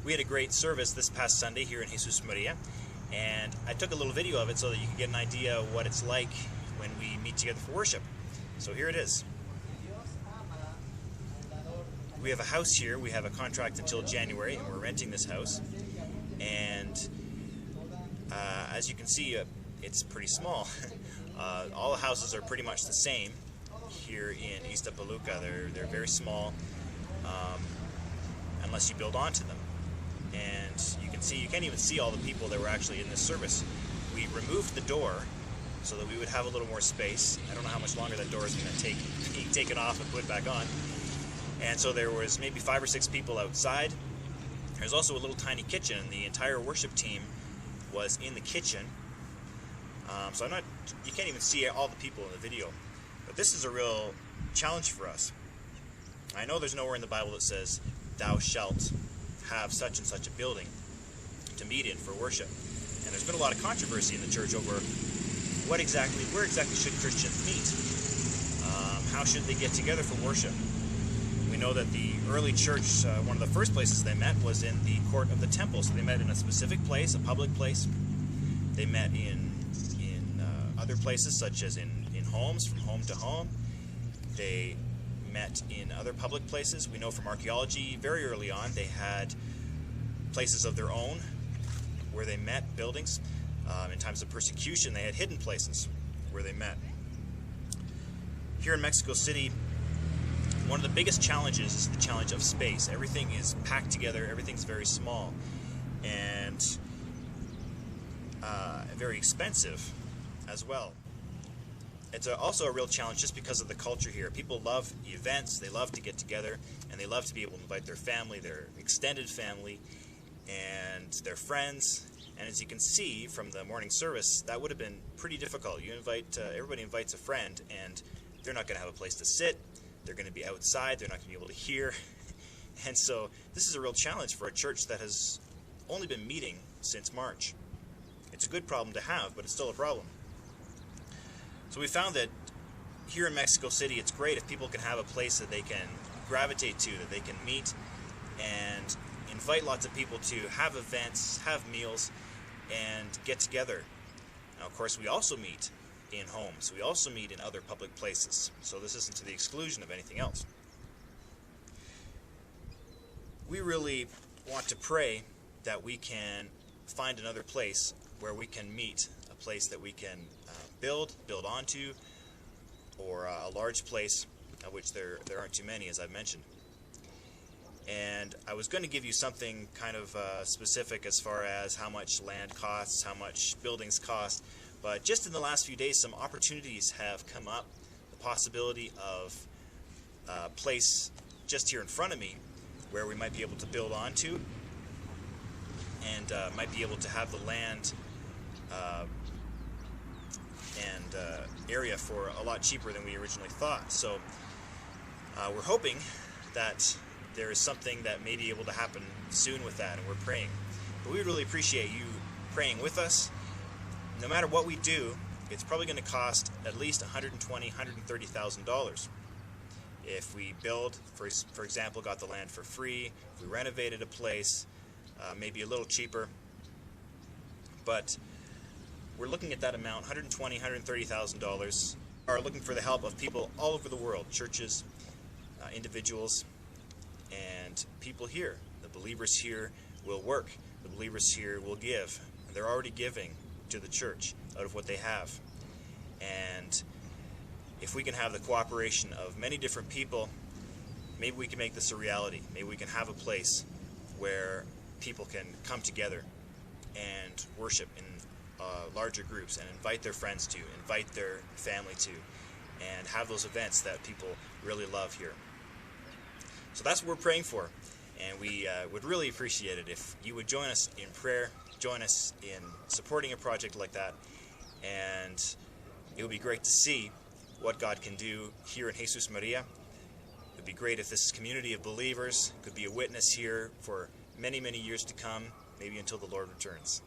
We had a great service this past Sunday here in Jesús, María, and I took a little video of it so that you can get an idea of what it's like when we meet together for worship. So here it is. We have a house here. We have a contract until January, and we're renting this house. And as you can see, it's pretty small. All the houses are pretty much the same here in Iztapaluca. They're very small, unless you build onto them. And you can see, you can't even see all the people that were actually in this service. We removed the door so that we would have a little more space. I don't know how much longer that door is going to take being taken off and put back on. And so there was maybe 5 or 6 people outside. There's also a little tiny kitchen, and the entire worship team was in the kitchen. So you can't even see all the people in the video. But this is a real challenge for us. I know there's nowhere in the Bible that says, "Thou shalt have such and such a building to meet in for worship." And there's been a lot of controversy in the church over where exactly should Christians meet? How should they get together for worship? We know that the early church, one of the first places they met was in the court of the temple. So they met in a specific place, a public place. They met in other places, such as in homes, from home to home. They met in other public places. We know from archaeology, very early on, they had places of their own where they met, buildings. In times of persecution, they had hidden places where they met. Here in Mexico City, one of the biggest challenges is the challenge of space. Everything is packed together, everything's very small, and very expensive as well. It's also a real challenge just because of the culture here. People love events, they love to get together, and they love to be able to invite their family, their extended family, and their friends. And as you can see from the morning service, that would have been pretty difficult. You invite, everybody invites a friend, and they're not going to have a place to sit. They're going to be outside. They're not going to be able to hear. And so this is a real challenge for a church that has only been meeting since March. It's a good problem to have, but it's still a problem. So we found that here in Mexico City, it's great if people can have a place that they can gravitate to, that they can meet and invite lots of people to have events, have meals, and get together. Now, of course, we also meet in homes. We also meet in other public places. So this isn't to the exclusion of anything else. We really want to pray that we can find another place where we can meet, a place that we can build onto, or a large place, of which there aren't too many, as I've mentioned. And I was going to give you something kind of specific as far as how much land costs, how much buildings cost, but just in the last few days some opportunities have come up. The possibility of a place just here in front of me where we might be able to build onto, and might be able to have the land and area for a lot cheaper than we originally thought. So we're hoping that there is something that may be able to happen soon with that, and we're praying. But we would really appreciate you praying with us. No matter what we do, it's probably going to cost at least $120,000, $130,000. If we build, for example, got the land for free, if we renovated a place, maybe a little cheaper. But we're looking at that amount, $120,000, $130,000. Are looking for the help of people all over the world, churches, individuals, and people here. The believers here will work. The believers here will give. And they're already giving to the church out of what they have. And if we can have the cooperation of many different people, maybe we can make this a reality. Maybe we can have a place where people can come together and worship in larger groups, and invite their friends to, invite their family to, and have those events that people really love here. So that's what we're praying for, and we would really appreciate it if you would join us in prayer, join us in supporting a project like that, and it would be great to see what God can do here in Jesús María. It would be great if this community of believers could be a witness here for many, many years to come, maybe until the Lord returns.